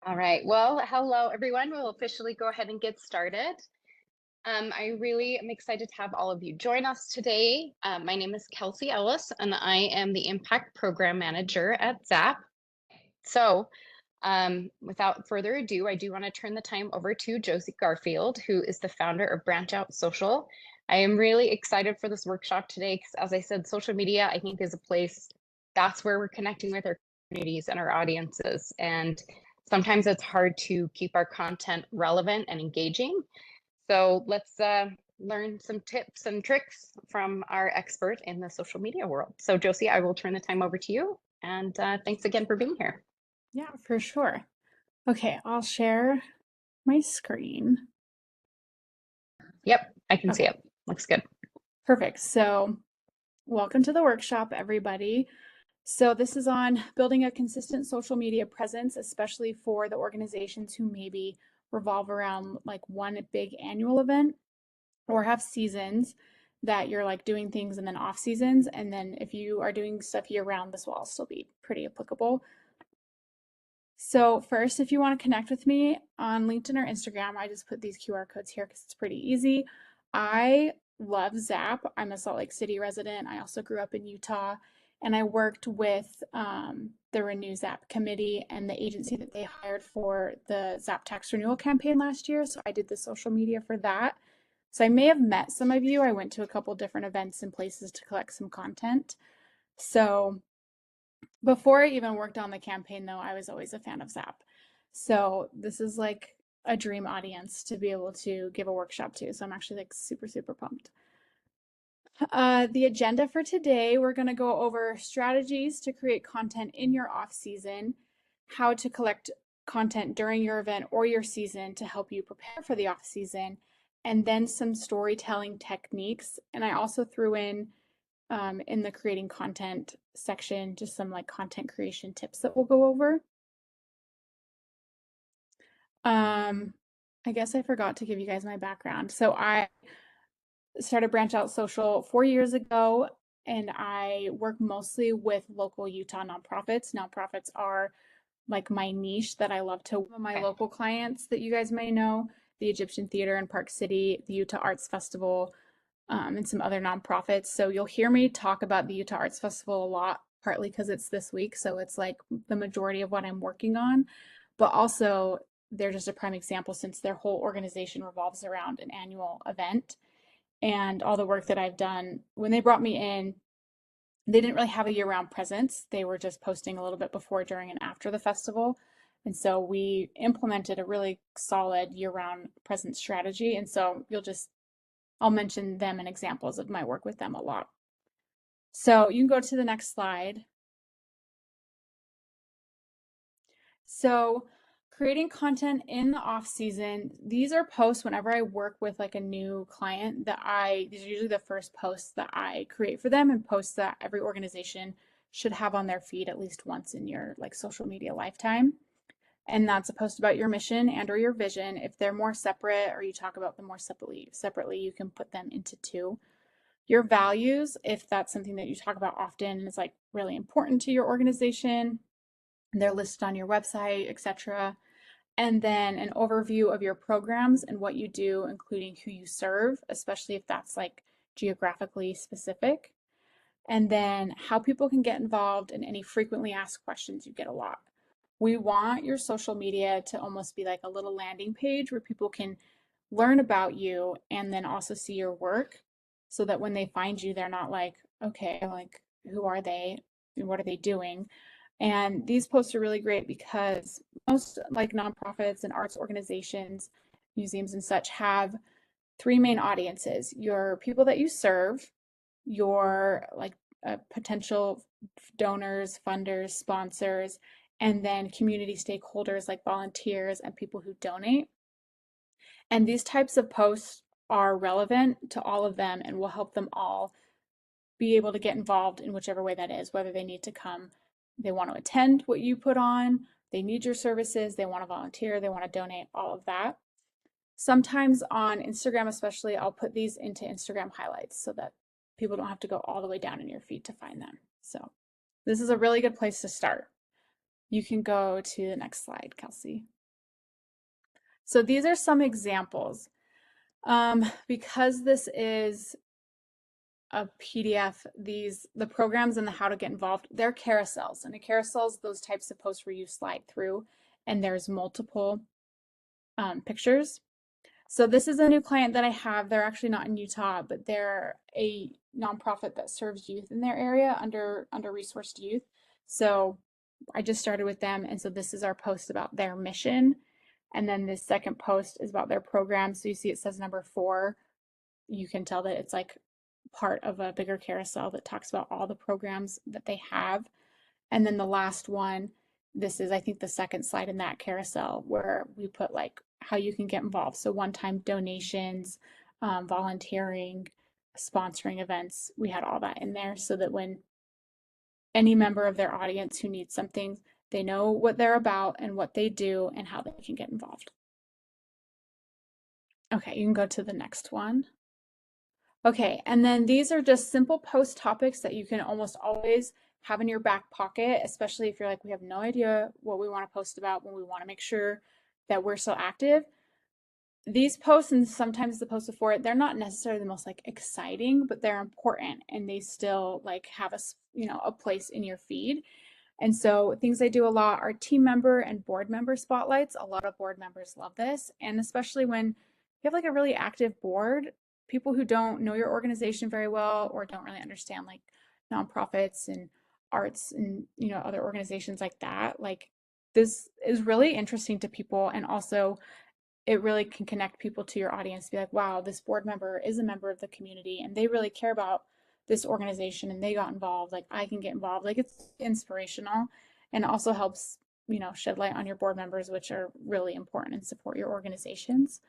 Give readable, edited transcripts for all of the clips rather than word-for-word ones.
All right. Well, hello, everyone. We'll officially go ahead and get started. I really am excited to have all of you join us today. My name is Kelsey Ellis, and I am the Impact Program Manager at ZAP. So, without further ado, I do want to turn the time over to Josie Garfield, who is the founder of Branch Out Social. I am really excited for this workshop today because, as I said, social media, I think, is a place that's where we're connecting with our communities and our audiences. And sometimes it's hard to keep our content relevant and engaging. So let's learn some tips and tricks from our expert in the social media world. So Josie, I will turn the time over to you. And thanks again for being here. Yeah, for sure. Okay, I'll share my screen. Yep, I can see Okay, it. Looks good. perfect. So, welcome to the workshop, everybody. So, this is on building a consistent social media presence, especially for the organizations who maybe revolve around like one big annual event or have seasons that you're like doing things and then off seasons. And then if you are doing stuff year round, this will all still be pretty applicable. So first, if you want to connect with me on LinkedIn or Instagram, I just put these QR codes here because it's pretty easy. I love ZAP. I'm a Salt Lake City resident. I also grew up in Utah, and I worked with the Renew ZAP committee and the agency that they hired for the ZAP tax renewal campaign last year. So I did the social media for that. So I may have met some of you. I went to a couple different events and places to collect some content. So before I even worked on the campaign, though, I was always a fan of ZAP. So this is like a dream audience to be able to give a workshop to. So I'm actually like super, super pumped. The agenda for today, we're going to go over strategies to create content in your off season, how to collect content during your event or your season to help you prepare for the off season, and then some storytelling techniques. And I also threw in the creating content section, just some like content creation tips that we'll go over. Um, I guess I forgot to give you guys my background. So I started Branch Out Social 4 years ago, and I work mostly with local Utah nonprofits. Nonprofits are like my niche that I love to. My Okay. local clients that you guys may know, the Egyptian Theater in Park City, the Utah Arts Festival, and some other nonprofits. So you'll hear me talk about the Utah Arts Festival a lot, partly because it's this week. So it's like the majority of what I'm working on. But also, they're just a prime example since their whole organization revolves around an annual event and all the work that I've done. When they brought me in, they didn't really have a year-round presence. They were just posting a little bit before, during, and after the festival. And so we implemented a really solid year-round presence strategy. And so I'll mention them and examples of my work with them a lot. So you can go to the next slide. So creating content in the off season, these are posts whenever I work with like a new client these are usually the first posts that I create for them and posts that every organization should have on their feed at least once in your like social media lifetime. And that's a post about your mission and or your vision. If they're more separate or you talk about them more separately, you can put them into two. Your values, if that's something that you talk about often and is like really important to your organization, they're listed on your website, etc. And then an overview of your programs and what you do, including who you serve, especially if that's like geographically specific. And then how people can get involved and any frequently asked questions you get a lot. We want your social media to almost be like a little landing page where people can learn about you and then also see your work so that when they find you, they're not like, okay, like, who are they? And what are they doing? And these posts are really great because most like nonprofits and arts organizations, museums and such have three main audiences: your people that you serve, your like potential donors, funders, sponsors, and then community stakeholders like volunteers and people who donate. And these types of posts are relevant to all of them and will help them all be able to get involved in whichever way that is, whether they need to come, they want to attend what you put on, they need your services, they want to volunteer, they want to donate, all of that. Sometimes on Instagram, especially, I'll put these into Instagram highlights so that people don't have to go all the way down in your feed to find them. So this is a really good place to start. You can go to the next slide, Kelsey. So these are some examples. Because this is a PDF, the programs and the how to get involved, they're carousels. And a carousel is those types of posts where you slide through and there's multiple pictures. So this is a new client that I have. They're actually not in Utah, but they're a nonprofit that serves youth in their area, under-resourced youth. So I just started with them, and so this is our post about their mission. And then this second post is about their program. So you see it says number 4. You can tell that it's like part of a bigger carousel that talks about all the programs that they have. And then the last one, this is, I think, the second slide in that carousel where we put like how you can get involved. So one-time donations, volunteering, sponsoring events. We had all that in there so that when any member of their audience who needs something, they know what they're about and what they do and how they can get involved. Okay, you can go to the next one. Okay, and then these are just simple post topics that you can almost always have in your back pocket, especially if you're like, we have no idea what we want to post about when we want to make sure that we're so active. These posts and sometimes the posts before it, they're not necessarily the most like exciting, but they're important and they still like have a place in your feed. And so things I do a lot are team member and board member spotlights. A lot of board members love this. And especially when you have like a really active board, people who don't know your organization very well or don't really understand like nonprofits and arts and other organizations like that, like this is really interesting to people. And also it really can connect people to your audience, be like, wow, this board member is a member of the community and they really care about this organization and they got involved. Like I can get involved. Like it's inspirational and also helps, shed light on your board members, which are really important and support your organizations.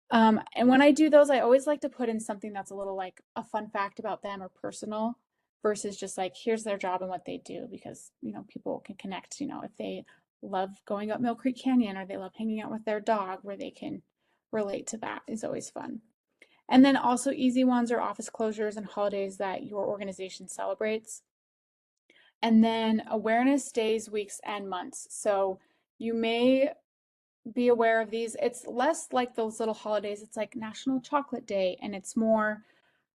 And when I do those, I always like to put in something that's a little like a fun fact about them or personal versus just like, here's their job and what they do because, people can connect, if they love going up Mill Creek Canyon or they love hanging out with their dog where they can relate to that is always fun. And then also easy ones are office closures and holidays that your organization celebrates. And then awareness days, weeks, and months. So you may be aware of these. It's less like those little holidays. It's like National Chocolate Day, and it's more,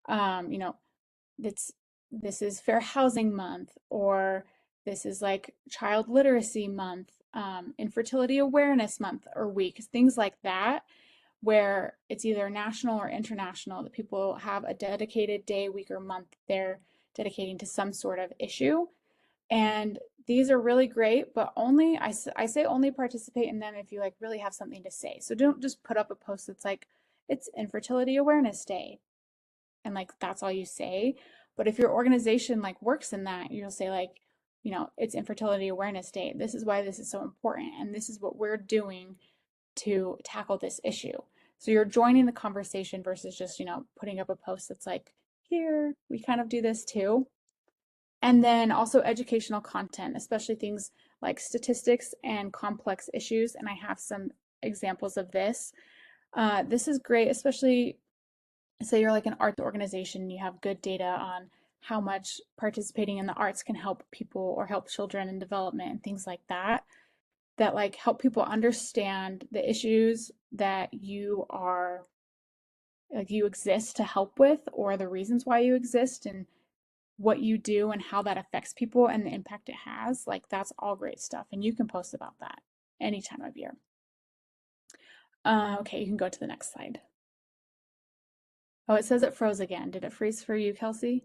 um, you know, it's this is Fair Housing Month, or this is like Child Literacy Month, Infertility Awareness Month or week, things like that, where it's either national or international that people have a dedicated day, week, or month they're dedicating to some sort of issue. And these are really great, but I say only participate in them if you like really have something to say. So don't just put up a post that's like, it's Infertility Awareness Day. And like, that's all you say. But if your organization like works in that, you'll say like, it's Infertility Awareness Day. This is why this is so important. And this is what we're doing to tackle this issue. So you're joining the conversation versus just, putting up a post that's like, here, we kind of do this too. And then also educational content, especially things like statistics and complex issues. And I have some examples of this. This is great, especially say you're like an arts organization and you have good data on how much participating in the arts can help people or help children in development and things like that, that like help people understand the issues that you exist to help with or the reasons why you exist and what you do and how that affects people and the impact it has. Like that's all great stuff. And you can post about that any time of year. Okay, you can go to the next slide. Oh, it says it froze again. Did it freeze for you, Kelsey?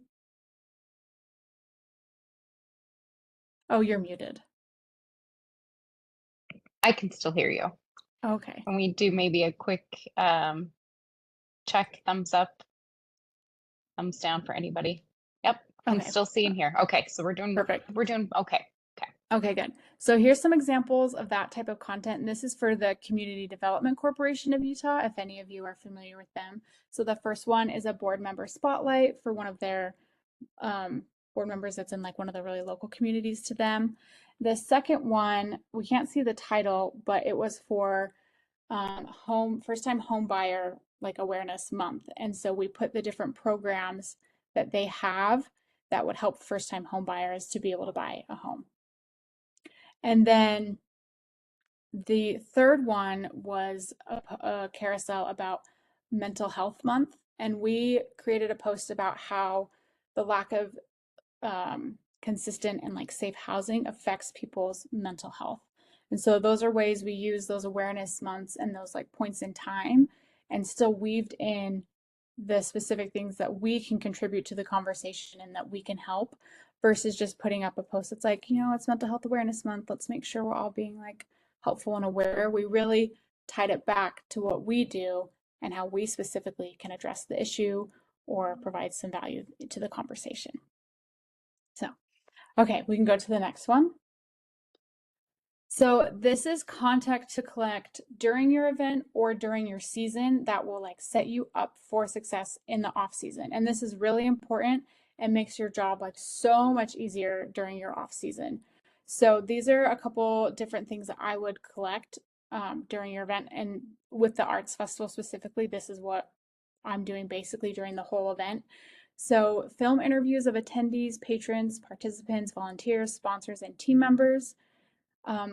Oh, you're muted. I can still hear you. Okay. Can we do maybe a quick check, thumbs up, thumbs down for anybody? Yep, I'm Okay. still seeing here. Okay, so we're doing Perfect. okay. Okay, good. So here's some examples of that type of content. And this is for the Community Development Corporation of Utah, if any of you are familiar with them. So the first one is a board member spotlight for one of their board members that's in like one of the really local communities to them. The second one, we can't see the title, but it was for first time home buyer like awareness month. And so we put the different programs that they have that would help first time home buyers to be able to buy a home. And then the third one was a carousel about Mental Health Month. And we created a post about how the lack of consistent and like safe housing affects people's mental health. And so those are ways we use those awareness months and those like points in time and still weaved in the specific things that we can contribute to the conversation and that we can help versus just putting up a post that's like, it's Mental Health Awareness Month. Let's make sure we're all being like helpful and aware. We really tied it back to what we do and how we specifically can address the issue or provide some value to the conversation. So, okay, we can go to the next one. So this is content to collect during your event or during your season that will like set you up for success in the off season. And this is really important and makes your job like so much easier during your off season. So these are a couple different things that I would collect during your event. And with the arts festival specifically, this is what I'm doing basically during the whole event. So film interviews of attendees, patrons, participants, volunteers, sponsors, and team members.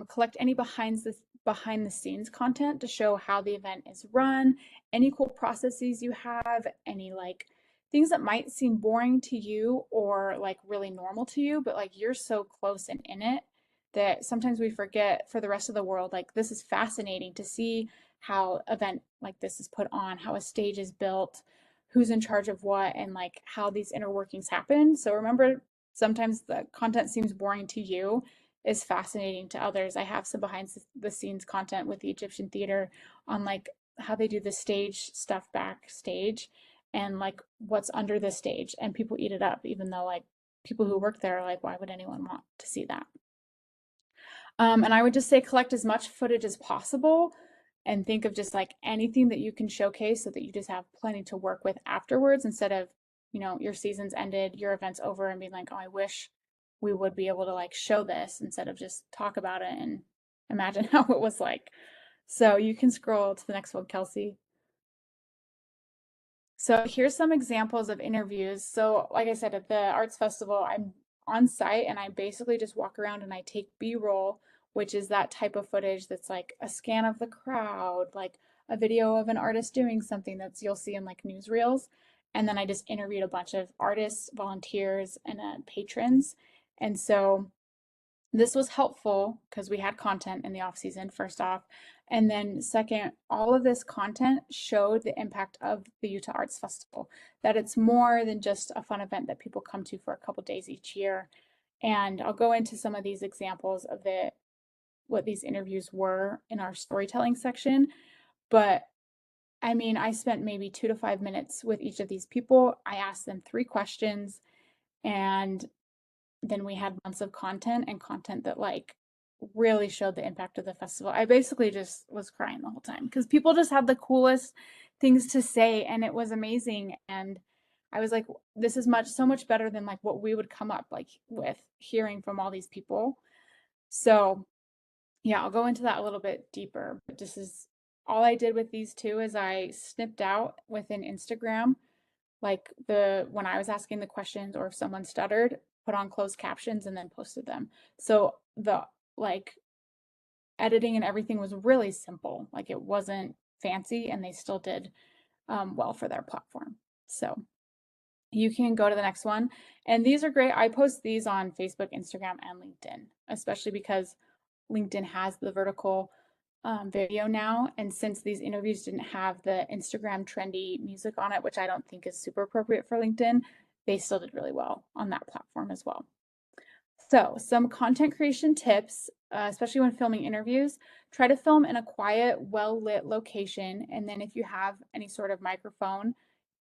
Collect any behind the scenes content to show how the event is run, any cool processes you have, any like things that might seem boring to you or like really normal to you, but like you're so close and in it that sometimes we forget for the rest of the world, like this is fascinating to see how event like this is put on, how a stage is built, who's in charge of what, and like how these inner workings happen. So remember, sometimes the content seems boring to you is fascinating to others. I have some behind the scenes content with the Egyptian theater on like how they do the stage stuff backstage and like what's under the stage, and people eat it up even though like people who work there are like, why would anyone want to see that? And I would just say collect as much footage as possible and think of just like anything that you can showcase so that you just have plenty to work with afterwards instead of, your season's ended, your event's over and being like, oh, I wish we would be able to like show this instead of just talk about it and imagine how it was like. So you can scroll to the next one, Kelsey. So here's some examples of interviews. So like I said, at the arts festival, I'm on site and I basically just walk around and I take B-roll, which is that type of footage that's like a scan of the crowd, like a video of an artist doing something that's you'll see in like newsreels. And then I just interviewed a bunch of artists, volunteers, and patrons. And so this was helpful because we had content in the off season, first off. And then second, all of this content showed the impact of the Utah Arts Festival, that it's more than just a fun event that people come to for a couple days each year. And I'll go into some of these examples of what these interviews were in our storytelling section. But I mean, I spent maybe 2 to 5 minutes with each of these people. I asked them 3 questions, and then we had months of content and content that like really showed the impact of the festival. I basically just was crying the whole time because people just had the coolest things to say and it was amazing. And I was like, this is so much better than like what we would come up like with hearing from all these people. So yeah, I'll go into that a little bit deeper, but this is all I did with these two is I snipped out within Instagram like when I was asking the questions or if someone stuttered, put on closed captions and then posted them. So the like editing and everything was really simple. Like it wasn't fancy and they still did well for their platform. So you can go to the next one. And these are great. I post these on Facebook, Instagram, and LinkedIn, especially because LinkedIn has the vertical video now. And since these interviews didn't have the Instagram trendy music on it, which I don't think is super appropriate for LinkedIn, they still did really well on that platform as well. So some content creation tips, especially when filming interviews, try to film in a quiet, well-lit location. And then if you have any sort of microphone,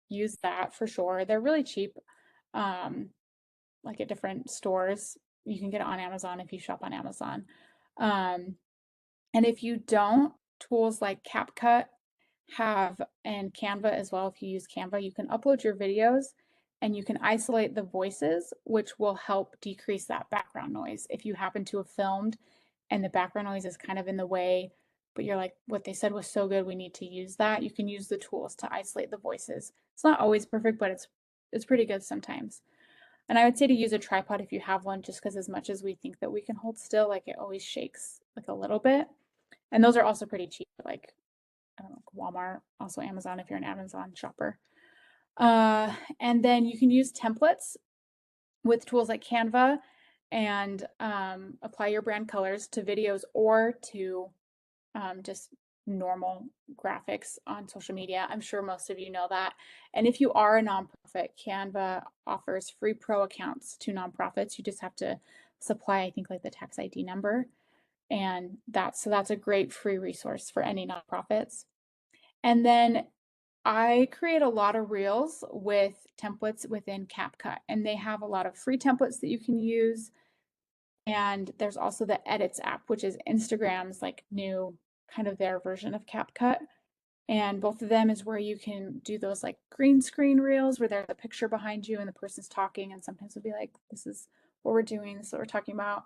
use that for sure. They're really cheap, like at different stores. You can get it on Amazon if you shop on Amazon. And if you don't, tools like CapCut have and Canva as well. If you use Canva, you can upload your videos and you can isolate the voices, which will help decrease that background noise. If you happen to have filmed and the background noise is kind of in the way, but you're like, what they said was so good, we need to use that. You can use the tools to isolate the voices. It's not always perfect, but it's pretty good sometimes. And I would say to use a tripod if you have one, just because as much as we think that we can hold still, like it always shakes like a little bit. And those are also pretty cheap, like I don't know, Walmart, also Amazon if you're an Amazon shopper. And then you can use templates with tools like Canva and apply your brand colors to videos or to just normal graphics on social media. I'm sure most of you know that. And if you are a nonprofit, Canva offers free pro accounts to nonprofits. You just have to supply, I think, like the tax ID number. And that's a great free resource for any nonprofits. And then I create a lot of reels with templates within CapCut, and they have a lot of free templates that you can use. And there's also the Edits app, which is Instagram's like new kind of their version of CapCut. And both of them is where you can do those like green screen reels where there's a picture behind you and the person's talking, and sometimes it'll be like, this is what we're doing, this is what we're talking about.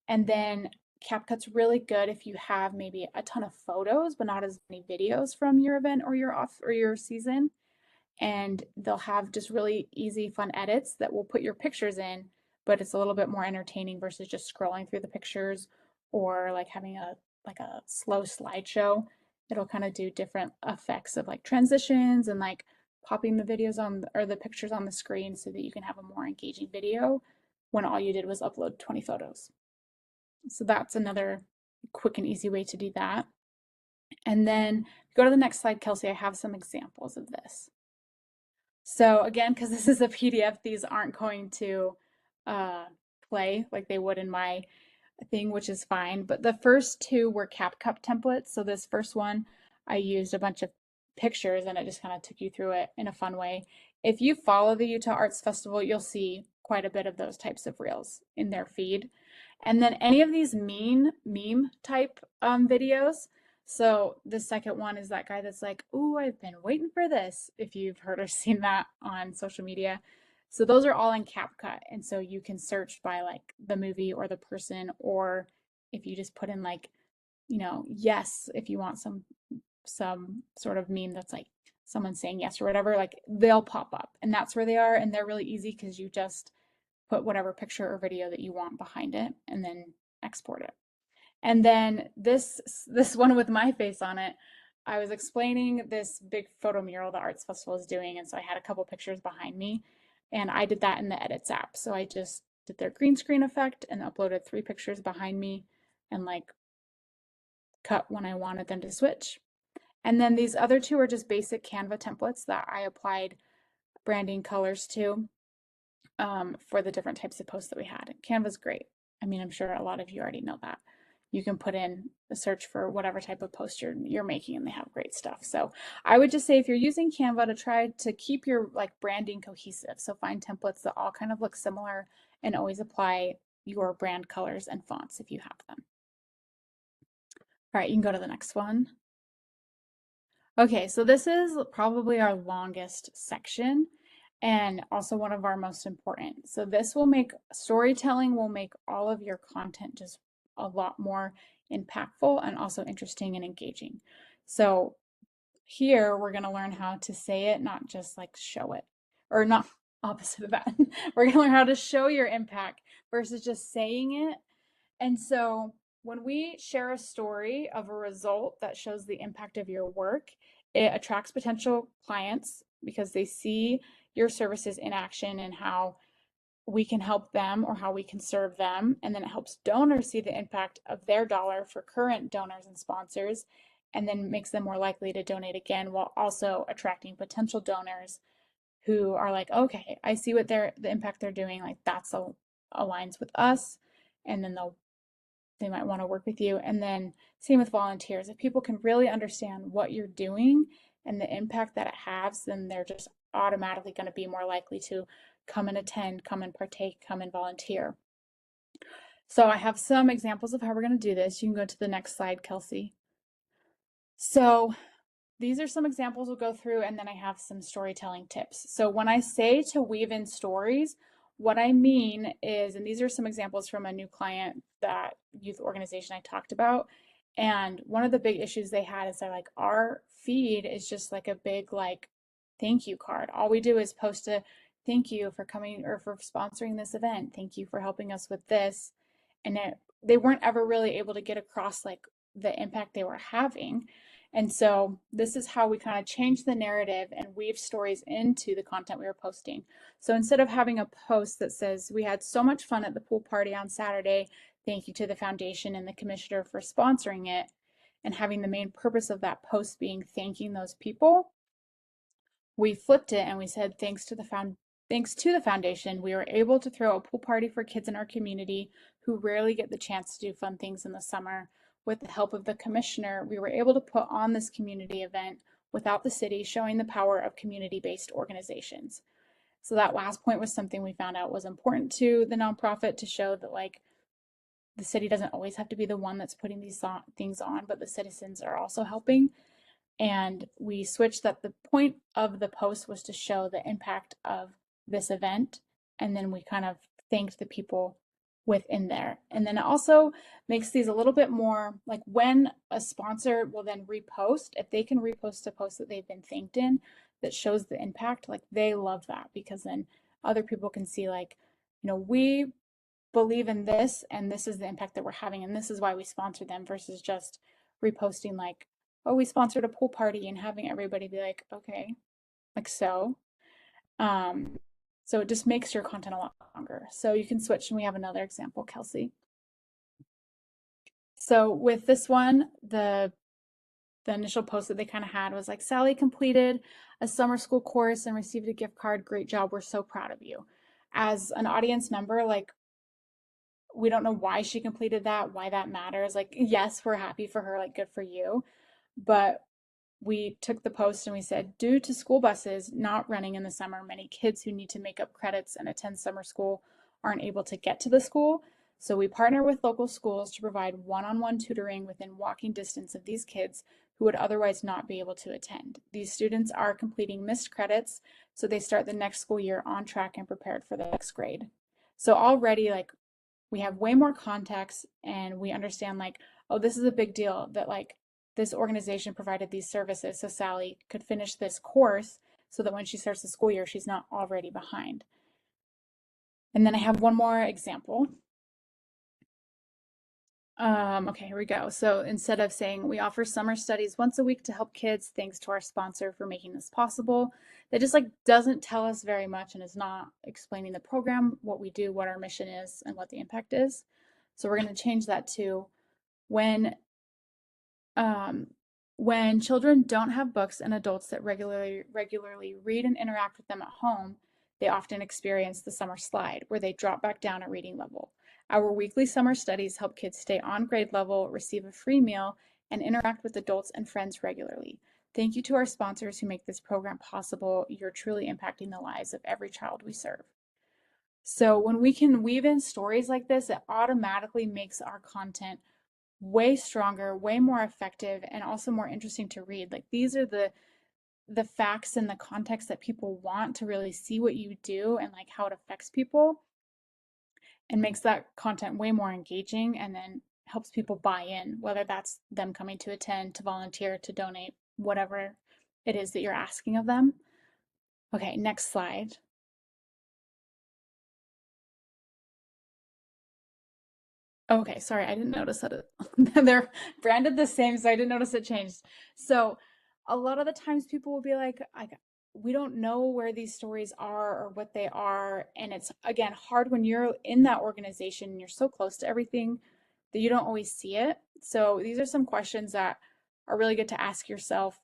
And then CapCut's really good if you have maybe a ton of photos, but not as many videos from your event or your off or your season. And they'll have just really easy, fun edits that will put your pictures in, but it's a little bit more entertaining versus just scrolling through the pictures or like having a slow slideshow. It'll kind of do different effects of like transitions and like popping the videos on or the pictures on the screen so that you can have a more engaging video when all you did was upload 20 photos. So that's another quick and easy way to do that. And then go to the next slide, Kelsey. I have some examples of this. So again, because this is a PDF, these aren't going to play like they would in my thing, which is fine. But the first two were CapCut templates. So this first one, I used a bunch of pictures and it just kind of took you through it in a fun way. If you follow the Utah Arts Festival, you'll see quite a bit of those types of reels in their feed. And then any of these meme type videos. So the second one is that guy that's like, "Ooh, I've been waiting for this," if you've heard or seen that on social media. So those are all in CapCut. And so you can search by like the movie or the person, or if you just put in like, yes, if you want some sort of meme that's like someone saying yes or whatever, like they'll pop up. And that's where they are. And they're really easy because you just put whatever picture or video that you want behind it and then export it. And then this one with my face on it, I was explaining this big photo mural the Arts Festival is doing, and so I had a couple pictures behind me, and I did that in the Edits app. So I just did their green screen effect and uploaded 3 pictures behind me and like cut when I wanted them to switch. And then these other 2 are just basic Canva templates that I applied branding colors to for the different types of posts that we had. Canva's great. I mean, I'm sure a lot of you already know that. You can put in a search for whatever type of post you're making and they have great stuff. So I would just say if you're using Canva, to try to keep your like branding cohesive. So find templates that all kind of look similar and always apply your brand colors and fonts if you have them. All right, you can go to the next one. Okay, so this is probably our longest section and also one of our most important. So this will make storytelling will make all of your content just a lot more impactful and also interesting and engaging. So here we're going to learn how to say it, not just like show it, or not opposite of that. We're going to learn how to show your impact versus just saying it. And so when we share a story of a result that shows the impact of your work, it attracts potential clients because they see your services in action and how we can help them or how we can serve them. And then it helps donors see the impact of their dollar for current donors and sponsors, and then makes them more likely to donate again while also attracting potential donors who are like, okay, I see what the impact they're doing, like that's aligns with us, and then they might want to work with you. And then same with volunteers. If people can really understand what you're doing and the impact that it has, then they're just automatically going to be more likely to come and attend, come and partake, come and volunteer. So I have some examples of how we're going to do this. You can go to the next slide, Kelsey. So these are some examples we'll go through, and then I have some storytelling tips. So when I say to weave in stories, what I mean is, and these are some examples from a new client, that youth organization I talked about. And one of the big issues they had is they're like, our feed is just like a big like thank you card. All we do is post a thank you for coming or for sponsoring this event. Thank you for helping us with this. And they weren't ever really able to get across like the impact they were having. And so this is how we kind of change the narrative and weave stories into the content we were posting. So instead of having a post that says, we had so much fun at the pool party on Saturday, thank you to the foundation and the commissioner for sponsoring it, and having the main purpose of that post being thanking those people, we flipped it and we said, thanks to the foundation, we were able to throw a pool party for kids in our community who rarely get the chance to do fun things in the summer. With the help of the commissioner, we were able to put on this community event without the city, showing the power of community-based organizations. So that last point was something we found out was important to the nonprofit, to show that like the city doesn't always have to be the one that's putting these things on, but the citizens are also helping. And we switched that the point of the post was to show the impact of this event. And then we kind of thanked the people within there. And then it also makes these a little bit more like when a sponsor will then repost, if they can repost a post that they've been thanked in that shows the impact, like they love that, because then other people can see like, we believe in this and this is the impact that we're having and this is why we sponsor them, versus just reposting like, oh, we sponsored a pool party and having everybody be like, okay, like so. Um, so it just makes your content a lot longer. So you can switch, and we have another example, Kelsey. So with this one, the initial post that they kind of had was like, Sally completed a summer school course and received a gift card. Great job. We're so proud of you. As an audience member, like, we don't know why she completed that, why that matters. Like, yes, we're happy for her, like, good for you. But we took the post and we said, due to school buses not running in the summer, many kids who need to make up credits and attend summer school aren't able to get to the school. So we partner with local schools to provide one-on-one tutoring within walking distance of these kids who would otherwise not be able to attend. These students are completing missed credits, so they start the next school year on track and prepared for the next grade. So already, like, we have way more context and we understand like, oh, this is a big deal that like this organization provided these services so Sally could finish this course so that when she starts the school year, she's not already behind. And then I have one more example. Okay, here we go. So instead of saying we offer summer studies once a week to help kids, thanks to our sponsor for making this possible, that just like doesn't tell us very much and is not explaining the program, what we do, what our mission is, and what the impact is. So we're going to change that to when um, when children don't have books and adults that regularly read and interact with them at home, they often experience the summer slide, where they drop back down at reading level. Our weekly summer studies help kids stay on grade level, receive a free meal, and interact with adults and friends regularly. Thank you to our sponsors who make this program possible. You're truly impacting the lives of every child we serve. So when we can weave in stories like this, it automatically makes our content way stronger, way more effective, and also more interesting to read. Like, these are the facts and the context that people want to really see what you do and like how it affects people, and makes that content way more engaging, and then helps people buy in, whether that's them coming to attend, to volunteer, to donate, whatever it is that you're asking of them. Okay, next slide. Okay, sorry, I didn't notice that they're branded the same, so I didn't notice it changed. So a lot of the times people will be like, we don't know where these stories are or what they are. And it's, again, hard when you're in that organization and you're so close to everything that you don't always see it. So these are some questions that are really good to ask yourself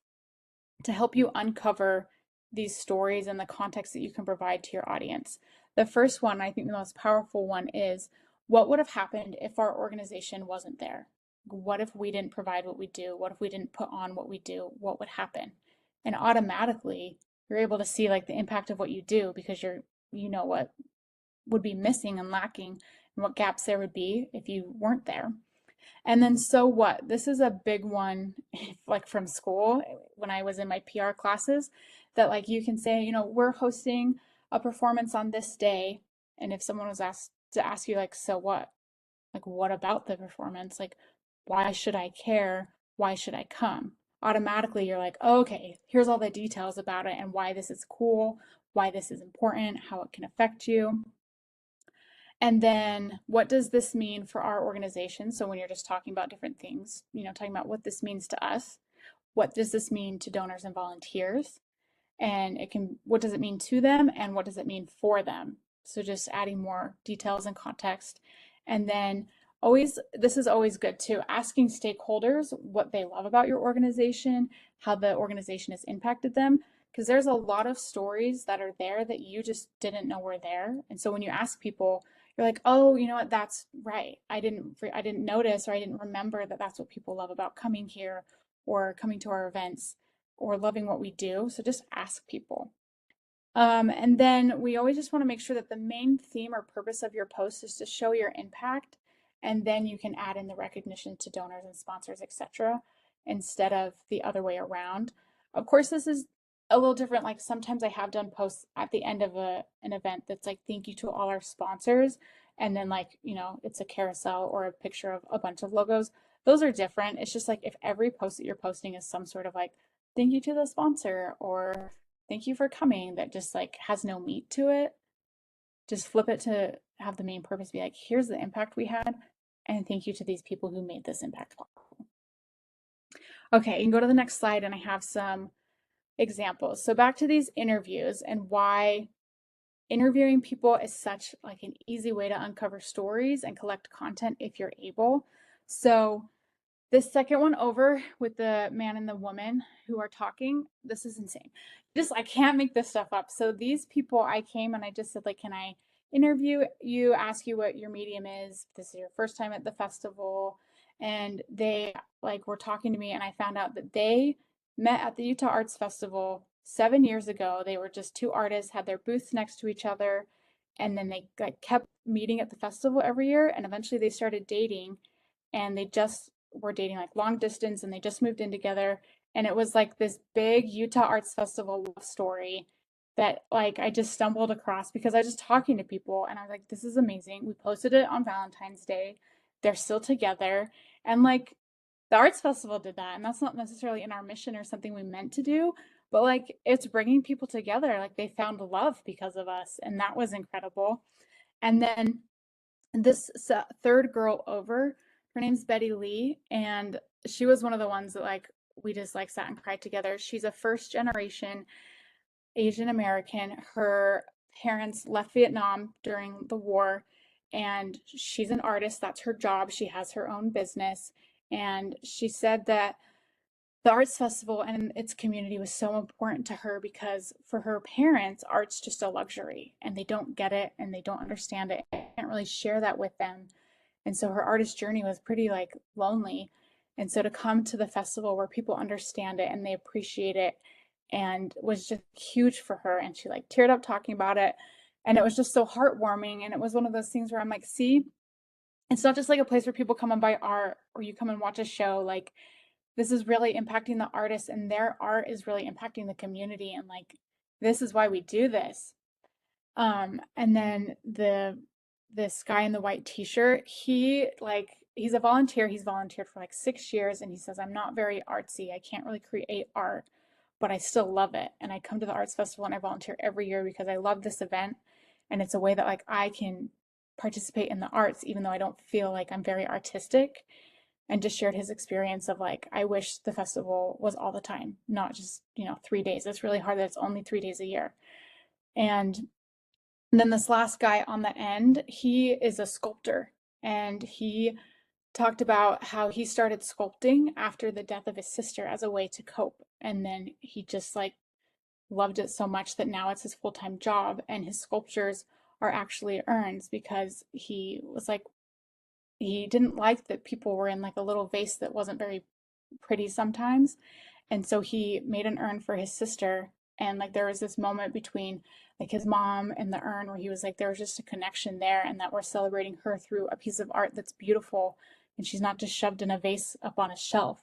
to help you uncover these stories and the context that you can provide to your audience. The first one, I think the most powerful one, is what would have happened if our organization wasn't there? What if we didn't provide what we do? What if we didn't put on what we do? What would happen? And automatically, you're able to see like the impact of what you do, because you know what would be missing and lacking and what gaps there would be if you weren't there. And then, so what? This is a big one, like from school when I was in my PR classes, that like you can say, we're hosting a performance on this day. And if someone was asked to ask you, like, so what? Like, what about the performance? Like, why should I care? Why should I come? Automatically, you're like, oh, okay, here's all the details about it and why this is cool, why this is important, how it can affect you. And then what does this mean for our organization? So when you're just talking about different things, talking about what this means to us, what does this mean to donors and volunteers? And what does it mean to them and what does it mean for them? So just adding more details and context. And then this is always good too, asking stakeholders what they love about your organization, how the organization has impacted them, because there's a lot of stories that are there that you just didn't know were there. And so when you ask people, you're like, oh, you know what, that's right. I didn't notice, or I didn't remember that that's what people love about coming here or coming to our events or loving what we do. So just ask people. And then we always just want to make sure that the main theme or purpose of your post is to show your impact, and then you can add in the recognition to donors and sponsors, etc., instead of the other way around. Of course, this is a little different. Like sometimes I have done posts at the end of an event that's like, thank you to all our sponsors. And then like, it's a carousel or a picture of a bunch of logos. Those are different. It's just like if every post that you're posting is some sort of like, thank you to the sponsor or thank you for coming, that just like has no meat to it, just flip it to have the main purpose be like, here's the impact we had, and thank you to these people who made this impact possible. Okay, you can go to the next slide and I have some examples. So back to these interviews and why interviewing people is such like an easy way to uncover stories and collect content if you're able. So this second one over with the man and the woman who are talking, this is insane. I can't make this stuff up. So these people, I came and I just said, like, can I interview you, ask you what your medium is? This is your first time at the festival. And they like were talking to me, and I found out that they met at the Utah Arts Festival 7 years ago. They were just two artists, had their booths next to each other, and then they like kept meeting at the festival every year, and eventually they started dating, and they just were dating like long distance, and they just moved in together, and it was like this big Utah Arts Festival love story that like I just stumbled across because I was just talking to people, and I was like, this is amazing. We posted it on Valentine's Day. They're still together, and like the arts festival did that, and that's not necessarily in our mission or something we meant to do, but like it's bringing people together. Like they found love because of us, and that was incredible. And then this third girl over, her name's Betty Lee, and she was one of the ones that like we just like sat and cried together. She's a first generation Asian American. Her parents left Vietnam during the war, and she's an artist. That's her job. She has her own business, and she said that the arts festival and its community was so important to her because for her parents, art's just a luxury, and they don't get it and they don't understand it. Can't really share that with them. And so her artist journey was pretty like lonely. And so to come to the festival where people understand it and they appreciate it and was just huge for her. And she like teared up talking about it. And it was just so heartwarming. And it was one of those things where I'm like, see, it's not just like a place where people come and buy art or you come and watch a show. Like this is really impacting the artists, and their art is really impacting the community. And like, this is why we do this. And then this guy in the white t-shirt, he's a volunteer. He's volunteered for like 6 years, and he says, I'm not very artsy. I can't really create art, but I still love it. And I come to the arts festival and I volunteer every year because I love this event. And it's a way that like I can participate in the arts, even though I don't feel like I'm very artistic. And just shared his experience of like, I wish the festival was all the time, not just, 3 days. It's really hard that it's only 3 days a year. And then this last guy on the end, he is a sculptor, and he talked about how he started sculpting after the death of his sister as a way to cope. And then he just like loved it so much that now it's his full-time job, and his sculptures are actually urns because he was like, he didn't like that people were in like a little vase that wasn't very pretty sometimes. And so he made an urn for his sister. And like there was this moment between like his mom and the urn where he was like, there was just a connection there, and that we're celebrating her through a piece of art that's beautiful. And she's not just shoved in a vase up on a shelf.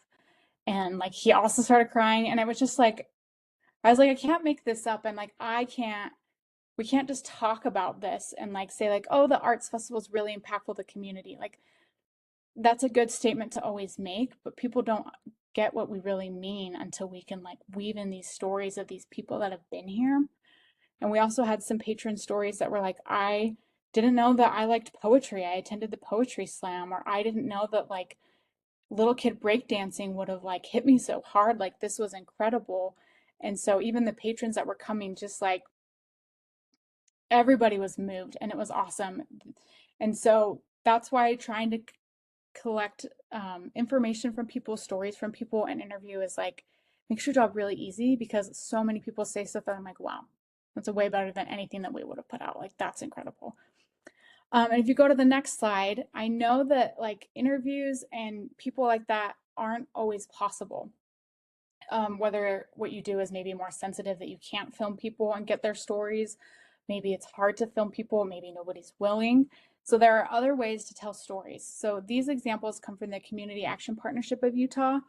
And like he also started crying. And it was just like, I was like, I can't make this up. And like, we can't just talk about this and like say like, oh, the arts festival is really impactful to the community. Like that's a good statement to always make, but people don't get what we really mean until we can like weave in these stories of these people that have been here. And we also had some patron stories that were like, I didn't know that I liked poetry. I attended the poetry slam, or I didn't know that like little kid breakdancing would have like hit me so hard. Like this was incredible. And so even the patrons that were coming, just like everybody was moved and it was awesome. And so that's why trying to collect information from people, stories from people, and interview is like makes your job really easy because so many people say stuff that I'm like, wow, that's a way better than anything that we would have put out. Like that's incredible. And if you go to the next slide, I know that like interviews and people like that aren't always possible. Whether what you do is maybe more sensitive that you can't film people and get their stories. Maybe it's hard to film people, maybe nobody's willing. So there are other ways to tell stories. So these examples come from the Community Action Partnership of Utah.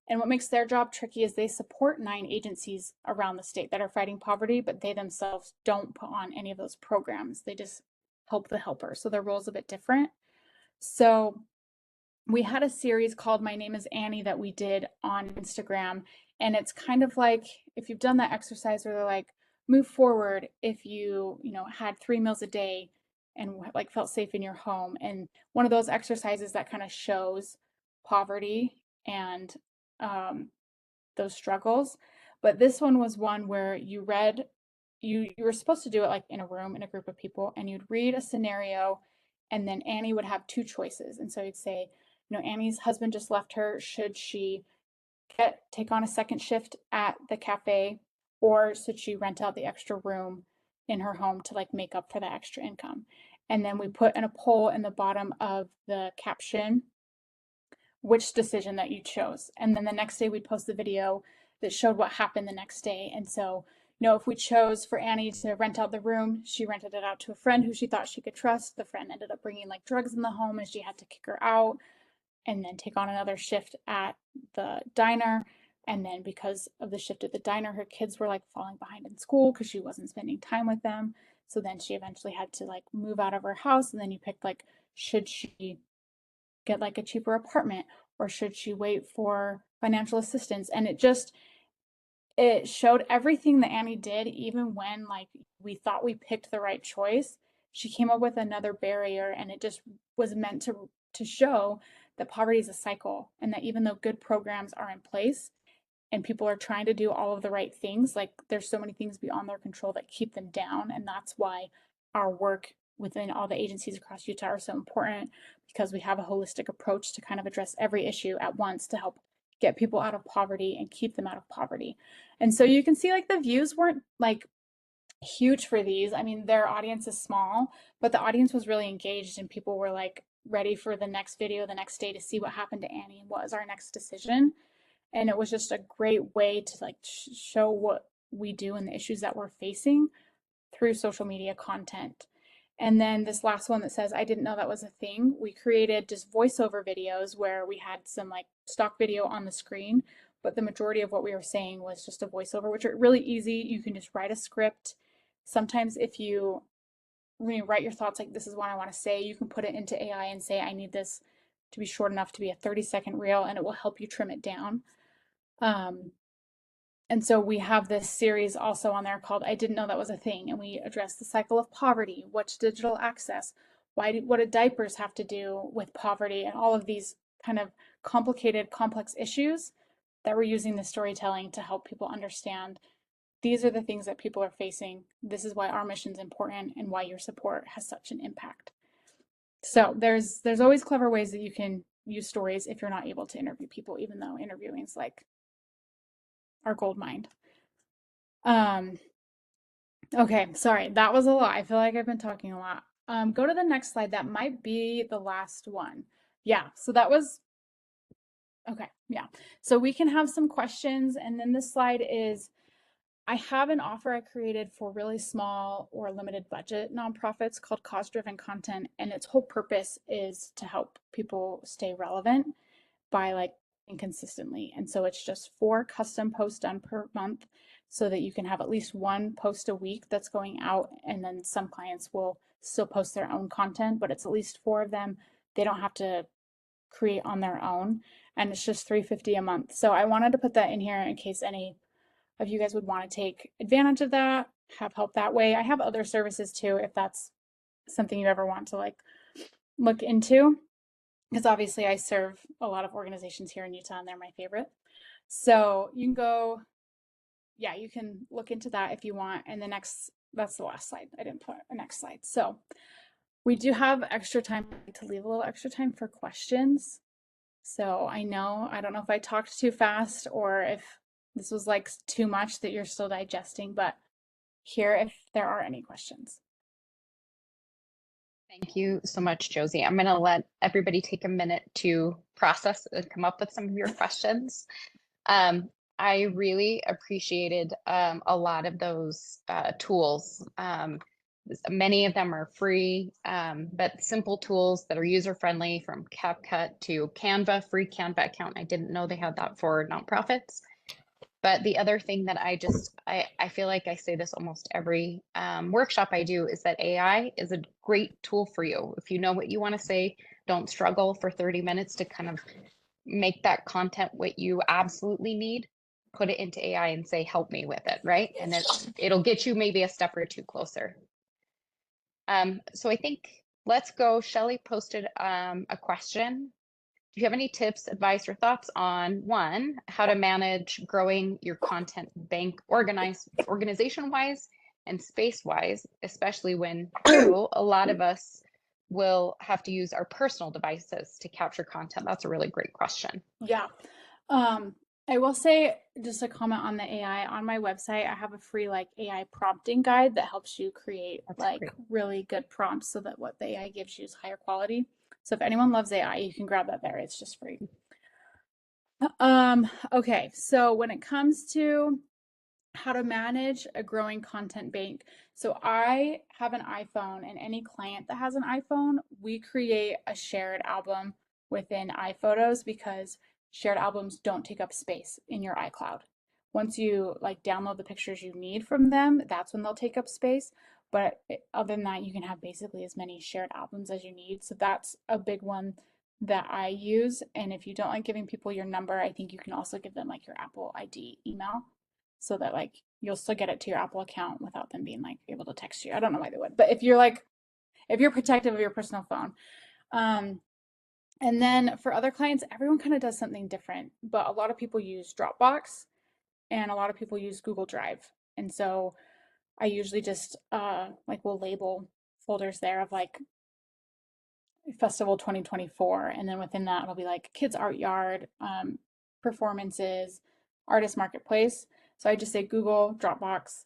And what makes their job tricky is they support 9 agencies around the state that are fighting poverty, but they themselves don't put on any of those programs. They just help the helper. So their role is a bit different. So we had a series called My Name is Annie that we did on Instagram. And it's kind of like if you've done that exercise where they're like, move forward if you had 3 meals a day and like felt safe in your home. And one of those exercises that kind of shows poverty and um, those struggles. But this one was one where you were supposed to do it like in a room in a group of people, and you'd read a scenario, and then Annie would have two choices. And so you'd say, Annie's husband just left her. Should she take on a second shift at the cafe, or should she rent out the extra room in her home to like make up for the extra income? And then we put in a poll in the bottom of the caption which decision that you chose. And then the next day we'd post the video that showed what happened the next day. And so, if we chose for Annie to rent out the room, she rented it out to a friend who she thought she could trust. The friend ended up bringing like drugs in the home and she had to kick her out and then take on another shift at the diner. And then because of the shift at the diner, her kids were like falling behind in school because she wasn't spending time with them. So then she eventually had to like move out of her house. And then you picked like, should she get like a cheaper apartment or should she wait for financial assistance? And it showed everything that Annie did, even when like we thought we picked the right choice. She came up with another barrier, and it just was meant to show that poverty is a cycle, and that even though good programs are in place and people are trying to do all of the right things, like there's so many things beyond their control that keep them down. And that's why our work within all the agencies across Utah are so important, because we have a holistic approach to kind of address every issue at once to help get people out of poverty and keep them out of poverty. And so you can see like the views weren't like huge for these. I mean, their audience is small, but the audience was really engaged and people were like ready for the next video the next day to see what happened to Annie and what was our next decision. And it was just a great way to like show what we do and the issues that we're facing through social media content. And then this last one that says, I didn't know that was a thing. We created just voiceover videos where we had some like stock video on the screen, but the majority of what we were saying was just a voiceover, which are really easy. You can just write a script. Sometimes when you write your thoughts, like this is what I want to say, you can put it into AI and say, I need this to be short enough to be a 30-second reel, and it will help you trim it down. And so we have this series also on there called I Didn't Know That Was a Thing. And we address the cycle of poverty, what's digital access, what do diapers have to do with poverty, and all of these kind of complicated, complex issues that we're using the storytelling to help people understand. These are the things that people are facing. This is why our mission is important and why your support has such an impact. So there's always clever ways that you can use stories if you're not able to interview people, even though interviewing is like our gold mine. Okay, sorry, that was a lot. I feel like I've been talking a lot. Go to the next slide. That might be the last one. Yeah, so that was, okay, yeah. So we can have some questions, and then this slide is, I have an offer I created for really small or limited budget nonprofits called Cause Driven Content, and its whole purpose is to help people stay relevant by like consistently. And so it's just 4 custom posts done per month so that you can have at least 1 post a week that's going out. And then some clients will still post their own content, but it's at least 4 of them. They don't have to create on their own. And it's just $3.50 a month. So I wanted to put that in here in case any of you guys would want to take advantage of that. have help that way. I have other services too, if that's something you ever want to like look into, because obviously I serve a lot of organizations here in Utah and they're my favorite. So you can go, yeah, you can look into that if you want. And the next, that's the last slide. I didn't put a next slide. So we do have extra time to leave a little extra time for questions. So I know, I don't know if I talked too fast or if this was like too much that you're still digesting, but here if there are any questions. Thank you so much, Josie. I'm going to let everybody take a minute to process and come up with some of your questions. I really appreciated a lot of those tools. Many of them are free, but simple tools that are user-friendly, from CapCut to Canva, free Canva account. I didn't know they had that for nonprofits. But the other thing that I feel like I say this almost every workshop I do is that AI is a great tool for you. If you know what you want to say, don't struggle for 30 minutes to kind of make that content what you absolutely need. Put it into AI and say, help me with it, right? And it'll get you maybe a step or two closer. So I think let's go. Shelly posted a question. Do you have any tips, advice, or thoughts on one, how to manage growing your content bank organization-wise and space-wise, especially when two, a lot of us will have to use our personal devices to capture content? That's a really great question. Yeah. I will say just a comment on the AI. On my website, I have a free like AI prompting guide that helps you create That's like great. really good prompts so that what the AI gives you is higher quality. So if anyone loves AI, you can grab that there. It's just free. Okay, so when it comes to how to manage a growing content bank. So I have an iPhone, and any client that has an iPhone, we create a shared album within iPhotos because shared albums don't take up space in your iCloud. Once you like download the pictures you need from them, that's when they'll take up space. But other than that, you can have basically as many shared albums as you need. So that's a big one that I use. And if you don't like giving people your number, I think you can also give them like your Apple ID email so that like you'll still get it to your Apple account without them being like able to text you. I don't know why they would, but if you're protective of your personal phone. And then for other clients, everyone kind of does something different, but a lot of people use Dropbox and a lot of people use Google Drive. And so I usually just like will label folders there of like Festival 2024, and then within that it'll be like Kids Art Yard, performances, Artist Marketplace. So I just say Google, Dropbox.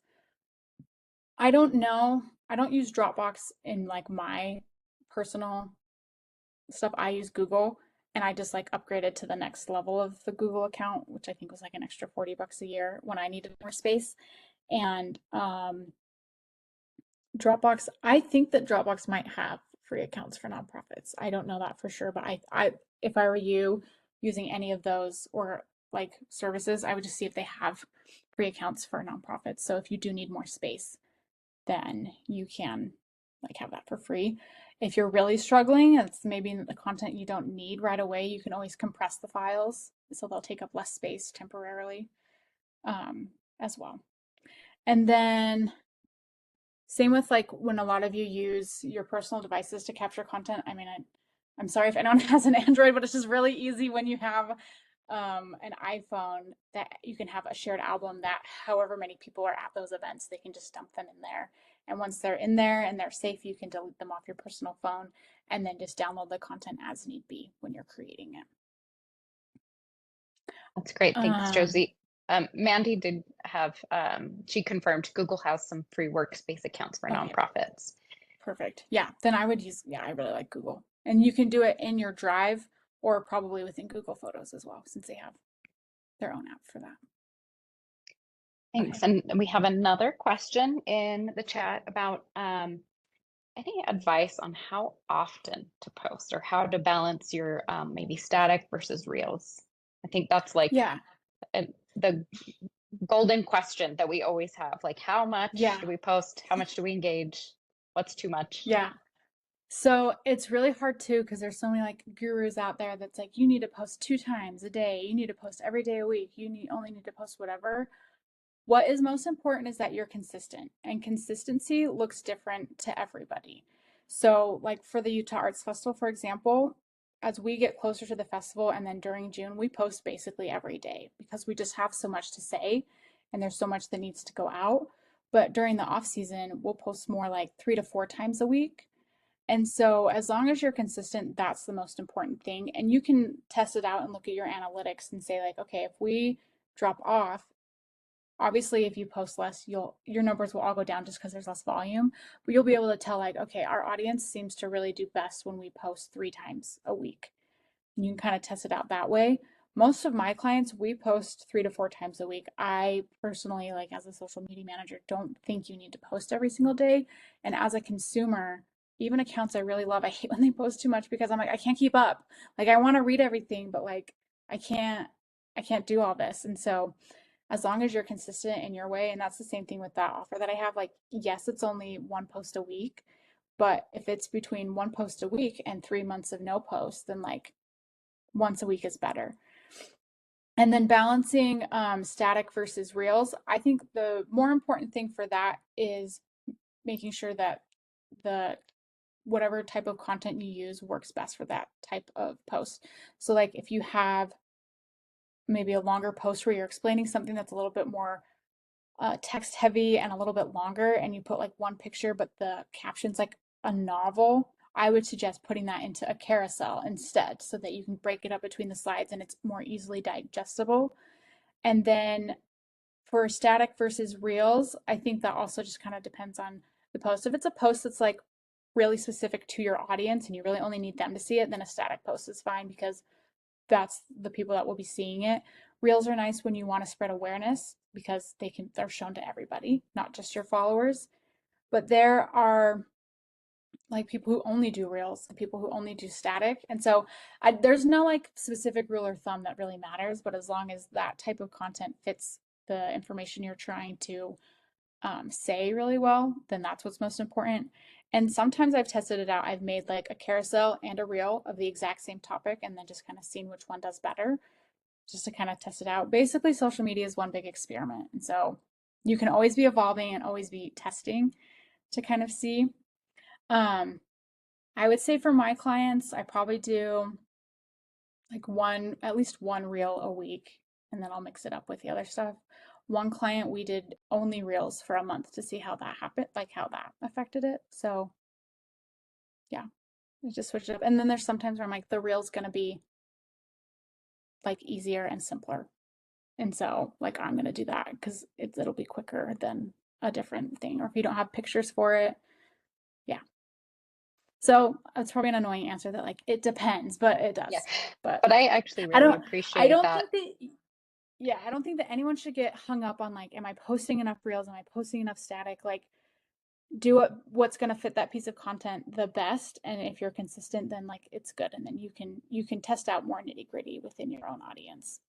I don't know. I don't use Dropbox in like my personal stuff. I use Google, and I just like upgraded to the next level of the Google account, which I think was like an extra $40 a year when I needed more space. And Dropbox, I think that Dropbox might have free accounts for nonprofits. I don't know that for sure, but if I were you using any of those or like services, I would just see if they have free accounts for nonprofits. So if you do need more space, then you can like have that for free. If you're really struggling, it's maybe the content you don't need right away, you can always compress the files so they'll take up less space temporarily as well. And then same with like when a lot of you use your personal devices to capture content. I mean, I'm sorry if anyone has an Android, but it's just really easy when you have an iPhone that you can have a shared album that however many people are at those events, they can just dump them in there. And once they're in there and they're safe, you can delete them off your personal phone and then just download the content as need be when you're creating it. That's great. Thanks, Um, Josie. Mandy did have, she confirmed Google has some free workspace accounts for okay, nonprofits. perfect. Yeah, then I would use, yeah, I really like Google. And you can do it in your Drive or probably within Google Photos as well, since they have their own app for that. Thanks. Okay. And we have another question in the chat about any advice on how often to post or how to balance your maybe static versus reels. I think that's like Yeah, the golden question that we always have. Like, how much yeah, do we post? How much do we engage? What's too much? yeah. So it's really hard too because there's so many like gurus out there that's like you need to post 2 times a day, you need to post every day a week, only need to post whatever. What is most important is that you're consistent, and consistency looks different to everybody. So, like for the Utah Arts Festival, for example, as we get closer to the festival and then during June, we post basically every day because we just have so much to say and there's so much that needs to go out. But during the off season, we'll post more like 3 to 4 times a week. And so, as long as you're consistent, that's the most important thing. And you can test it out and look at your analytics and say, like, okay, if we drop off, obviously if you post less, your numbers will all go down just because there's less volume. But you'll be able to tell, like, okay, our audience seems to really do best when we post 3 times a week. And you can kind of test it out that way. Most of my clients, we post 3 to 4 times a week. I personally, like as a social media manager, don't think you need to post every single day. And as a consumer, even accounts I really love, I hate when they post too much because I'm like, I can't keep up. Like I want to read everything, but like I can't I can't do all this. And so as long as you're consistent in your way, and that's the same thing with that offer that I have, like yes, it's only one post a week, but if it's between one post a week and 3 months of no post, then like once a week is better. And then balancing static versus reels. I think the more important thing for that is making sure that the whatever type of content you use works best for that type of post. So like if you have maybe a longer post where you're explaining something that's a little bit more text heavy and a little bit longer, and you put like one picture, but the caption's like a novel, I would suggest putting that into a carousel instead so that you can break it up between the slides and it's more easily digestible. And then for static versus reels, I think that also just kind of depends on the post. If it's a post that's like really specific to your audience and you really only need them to see it, then a static post is fine because that's the people that will be seeing it. Reels are nice when you want to spread awareness because they're shown to everybody, not just your followers. But there are like people who only do reels, people who only do static. And so there's no like specific rule or thumb that really matters, but as long as that type of content fits the information you're trying to say really well, then that's what's most important. And sometimes I've tested it out. I've made like a carousel and a reel of the exact same topic and then just kind of seen which one does better just to kind of test it out. Basically, social media is one big experiment. And so you can always be evolving and always be testing to kind of see. Um, I would say for my clients, I probably do like at least one reel a week, and then I'll mix it up with the other stuff. One client, we did only reels for a month to see how that happened, like how that affected it. So yeah, I just switched it up. And then there's sometimes where I'm like, the reel's gonna be like easier and simpler. And so like I'm gonna do that because it'll be quicker than a different thing. Or if you don't have pictures for it, yeah. So it's probably an annoying answer that like it depends, but it Yeah, does. But but I actually I really don't I appreciate don't that. think that yeah, I don't think that anyone should get hung up on like, am I posting enough reels? Am I posting enough static? Like do what's gonna fit that piece of content the best. And if you're consistent, then like it's good. And then you can test out more nitty-gritty within your own audience.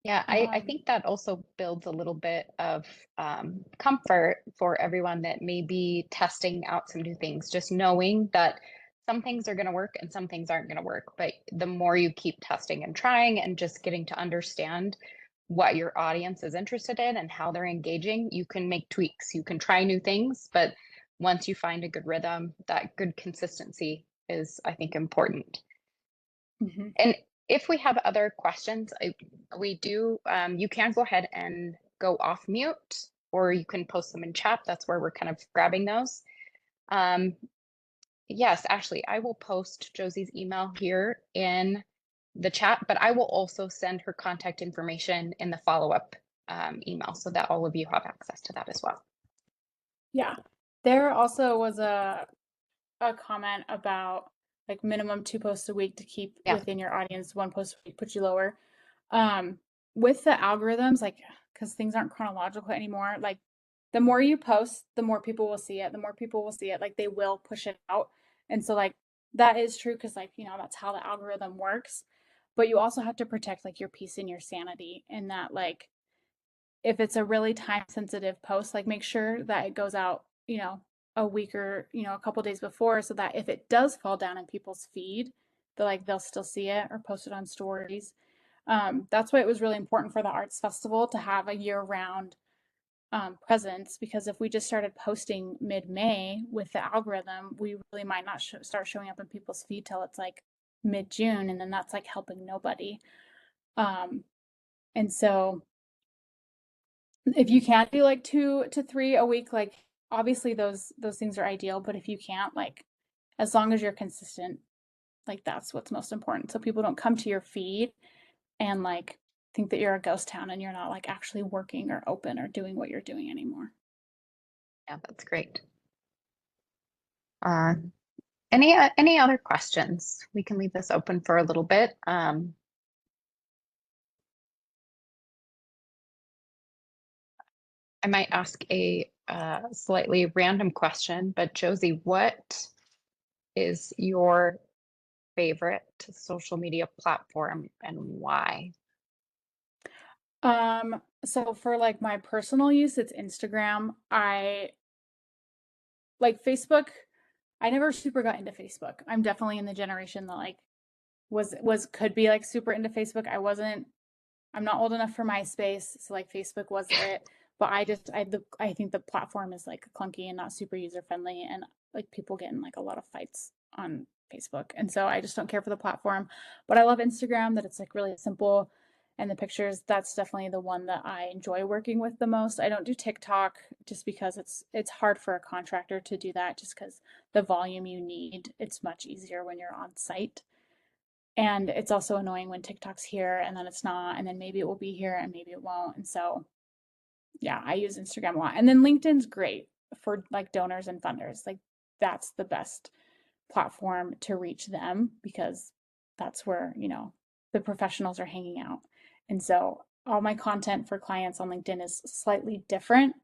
Yeah, I Um, think that also builds a little bit of comfort for everyone that may be testing out some new things, just knowing that some things are going to work and some things aren't going to work. But the more you keep testing and trying and just getting to understand what your audience is interested in and how they're engaging, you can make tweaks, you can try new things. But once you find a good rhythm, that good consistency is, I think, important. mhm. And if we have other questions, you can go ahead and go off mute, or you can post them in chat. That's where we're kind of grabbing those. Um, yes, Ashley, I will post Josie's email here in the chat, but I will also send her contact information in the follow-up email so that all of you have access to that as well. Yeah. There also was a comment about like minimum 2 posts a week to keep Yeah. within your audience, one post a week puts you lower. Um, with the algorithms, like because things aren't chronological anymore, like the more you post, the more people will see it. The more people will see it, like they will push it out. And so like that is true because like, that's how the algorithm works. But you also have to protect like your peace and your sanity in that like if it's a really time sensitive post, like make sure that it goes out, a week or, a couple days before so that if it does fall down in people's feed, they'll still see it or post it on stories. That's why it was really important for the arts festival to have a year-round presence, because if we just started posting mid-May with the algorithm, we really might not start showing up in people's feed till it's like mid-June, and then that's like helping nobody. Um, and so if you can do like 2 to 3 a week, like obviously those things are ideal, but if you can't, like as long as you're consistent, like that's what's most important. So people don't come to your feed and like think that you're a ghost town and you're not like actually working or open or doing what you're doing anymore. Yeah, that's great. Uh, any other questions? We can leave this open for a little bit. I might ask a slightly random question, but Josie, what is your favorite social media platform and why? So for like my personal use, it's Instagram. I like Facebook. I never super got into Facebook. I'm definitely in the generation that like was could be like super into Facebook. I'm not old enough for MySpace, so like Facebook was it. But I think the platform is like clunky and not super user friendly, and like people get in like a lot of fights on Facebook, and so I just don't care for the platform. But I love Instagram, that it's like really simple, and the pictures. That's definitely the one that I enjoy working with the most. I don't do TikTok just because it's hard for a contractor to do that, just because the volume you need. It's much easier when you're on site. And it's also annoying when TikTok's here and then it's not, and then maybe it will be here and maybe it won't. And so, yeah, I use Instagram a lot. And then LinkedIn's great for like donors and funders. Like that's the best platform to reach them, because that's where, the professionals are hanging out. And so all my content for clients on LinkedIn is slightly different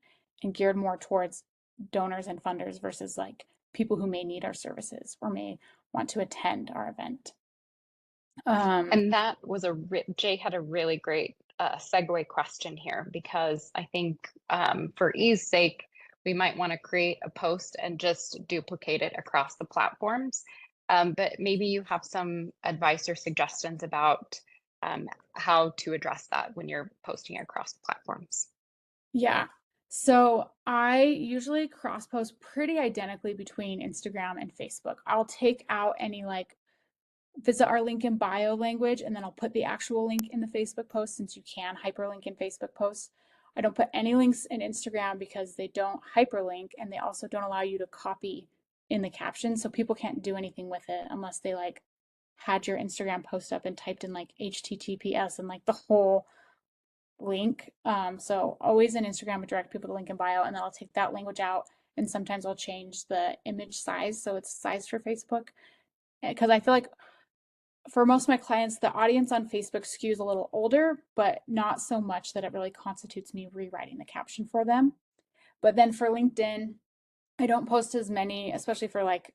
and geared more towards donors and funders versus like people who may need our services or may want to attend our event. And that was Jay had a really great segue question here because I think for ease sake, we might want to create a post and just duplicate it across the platforms. But maybe you have some advice or suggestions about how to address that when you're posting across the platforms. Yeah. So I usually cross post pretty identically between Instagram and Facebook. I'll take out any like visit our link in bio language, and then I'll put the actual link in the Facebook post, since you can hyperlink in Facebook posts. I don't put any links in Instagram because they don't hyperlink, and they also don't allow you to copy in the caption. So people can't do anything with it unless they like had your Instagram post up and typed in like HTTPS and like the whole link. So always in Instagram, I direct people to link in bio, and then I'll take that language out. And sometimes I'll change the image size so it's sized for Facebook. Because I feel like for most of my clients, the audience on Facebook skews a little older, but not so much that it really constitutes me rewriting the caption for them. But then for LinkedIn, I don't post as many, especially for like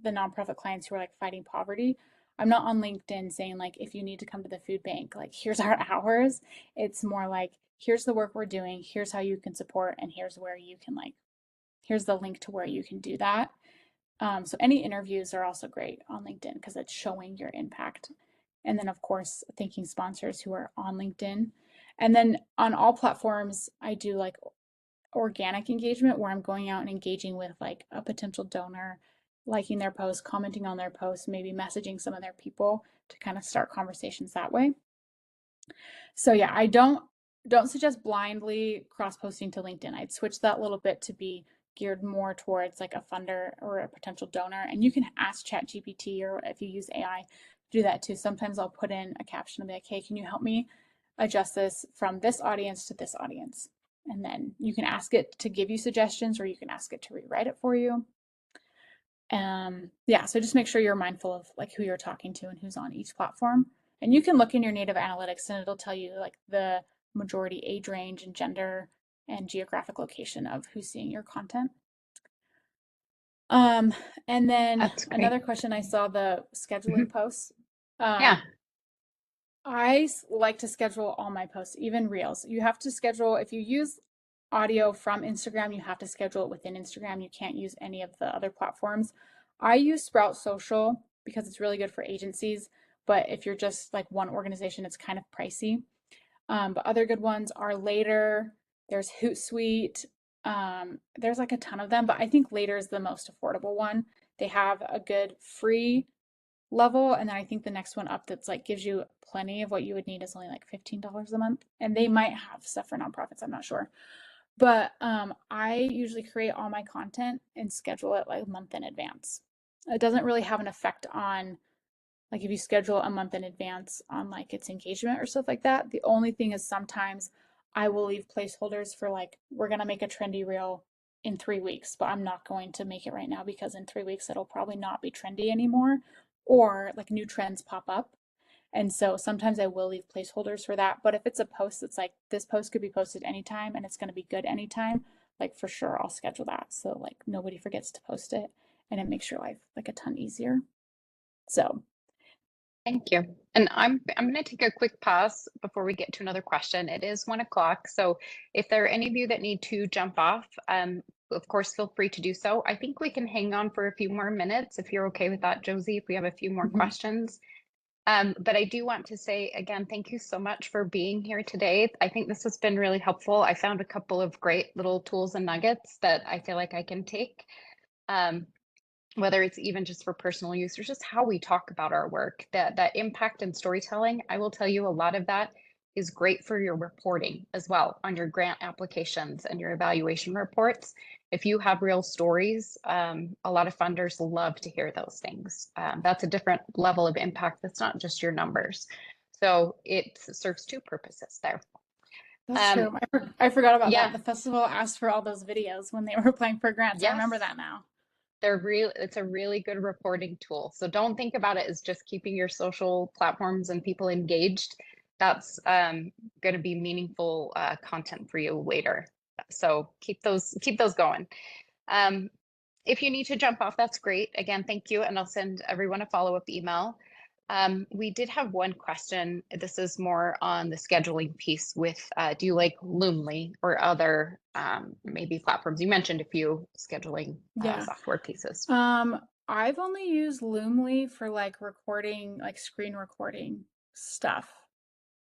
the nonprofit clients who are like fighting poverty. I'm not on LinkedIn saying like, if you need to come to the food bank, like here's our hours. It's more like, here's the work we're doing, here's how you can support, and here's where you can like, here's the link to where you can do that. So any interviews are also great on LinkedIn because it's showing your impact. And then of course, thanking sponsors who are on LinkedIn. And then on all platforms, I do like organic engagement where I'm going out and engaging with like a potential donor, liking their post, commenting on their post, maybe messaging some of their people to kind of start conversations that way. So yeah, I don't suggest blindly cross-posting to LinkedIn. I'd switch that a little bit to be geared more towards like a funder or a potential donor. And you can ask ChatGPT, or if you use AI, do that too. Sometimes I'll put in a caption and be like, hey, can you help me adjust this from this audience to this audience? And then you can ask it to give you suggestions, or you can ask it to rewrite it for you. Yeah, so just make sure you're mindful of like who you're talking to and who's on each platform. And you can look in your native analytics and it'll tell you like the majority age range and gender and geographic location of who's seeing your content. Um, and then That's great. another question, I saw the scheduling Mhm. posts. Yeah. I like to schedule all my posts, even reels. You have to schedule, if you use audio from Instagram, you have to schedule it within Instagram. You can't use any of the other platforms. I use Sprout Social because it's really good for agencies, but if you're just like one organization, it's kind of pricey. But other good ones are Later. There's Hootsuite. There's like a ton of them, but I think Later is the most affordable one. They have a good free level, and then I think the next one up that's like gives you plenty of what you would need is only like $15 a month. And they might have stuff for nonprofits, I'm not sure. But I usually create all my content and schedule it like a month in advance. It doesn't really have an effect on like if you schedule a month in advance on like its engagement or stuff like that. The only thing is sometimes I will leave placeholders for like we're gonna make a trendy reel in 3 weeks, but I'm not going to make it right now because in 3 weeks it'll probably not be trendy anymore, or like new trends pop up. And so sometimes I will leave placeholders for that. But if it's a post that's like this post could be posted anytime and it's going to be good anytime, like for sure I'll schedule that. So like nobody forgets to post it and it makes your life like a ton easier. So Thank you. And I'm going to take a quick pause before we get to another question. It is 1 o'clock. So if there are any of you that need to jump off, of course, feel free to do so. I think we can hang on for a few more minutes if you're okay with that, Josie, if we have a few more mhm. questions. But I do want to say again, thank you so much for being here today. I think this has been really helpful. I found a couple of great little tools and nuggets that I feel like I can take. Whether it's even just for personal use or just how we talk about our work, that impact and storytelling, I will tell you a lot of that is great for your reporting as well on your grant applications and your evaluation reports. If you have real stories, a lot of funders love to hear those things. That's a different level of impact. That's not just your numbers. So it serves two purposes there. That's true. I forgot about that. Yeah, The festival asked for all those videos when they were applying for grants. I yes. remember that now. It's a really good reporting tool. So don't think about it as just keeping your social platforms and people engaged. That's going to be meaningful content for you later. So keep those going. Um, if you need to jump off, that's great. Again, thank you, and I'll send everyone a follow-up email. We did have one question. This is more on the scheduling piece with, do you like Loomly or other maybe platforms? You mentioned a few scheduling Yeah. software pieces. I've only used Loomly for like recording, like screen recording stuff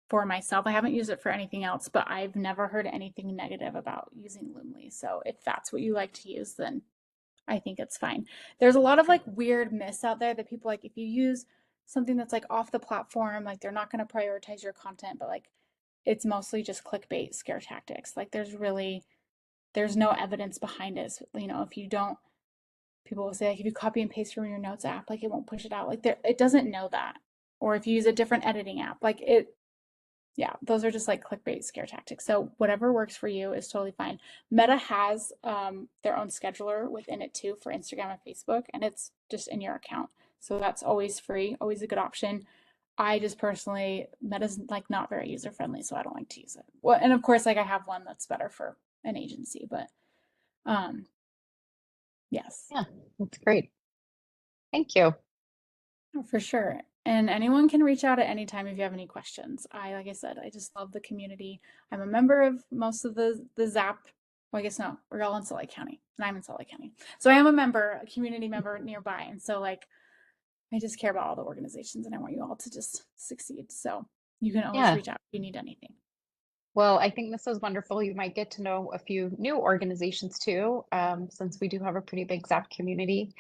for myself. I haven't used it for anything else, but I've never heard anything negative about using Loomly. So if that's what you like to use, then I think it's fine. There's a lot of like weird myths out there that people like if you use something that's like off the platform, like they're not going to prioritize your content, but like it's mostly just clickbait scare tactics. Like there's no evidence behind it. So, you know, if you don't people will say like if you copy and paste from your notes app, like it won't push it out. Like there it doesn't know that. Or if you use a different editing app, like it yeah, those are just like clickbait scare tactics. So whatever works for you is totally fine. Meta has their own scheduler within it too for Instagram and Facebook, and it's just in your account. So that's always free, always a good option. I just personally, Meta's like not very user friendly, so I don't like to use it. Well, and of course, like I have one that's better for an agency, but um, yes. Yeah, that's great. Thank you. For sure. And anyone can reach out at any time if you have any questions. Like I said, I just love the community. I'm a member of most of the ZAP. Well, I guess no, we're all in Salt Lake County, and I'm in Salt Lake County. So I am a member, a community member nearby. And so like I just care about all the organizations and I want you all to just succeed. So you can always Yeah. reach out if you need anything. Well, I think this was wonderful. You might get to know a few new organizations too, since we do have a pretty big ZAP community.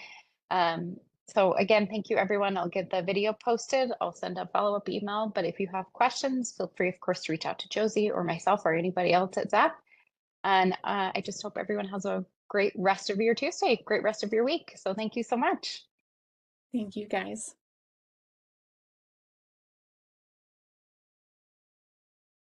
So again, thank you everyone. I'll get the video posted. I'll send a follow-up email, but if you have questions, feel free, of course, to reach out to Josie or myself or anybody else at ZAP. And I just hope everyone has a great rest of your Tuesday, great rest of your week. So thank you so much. Thank you guys.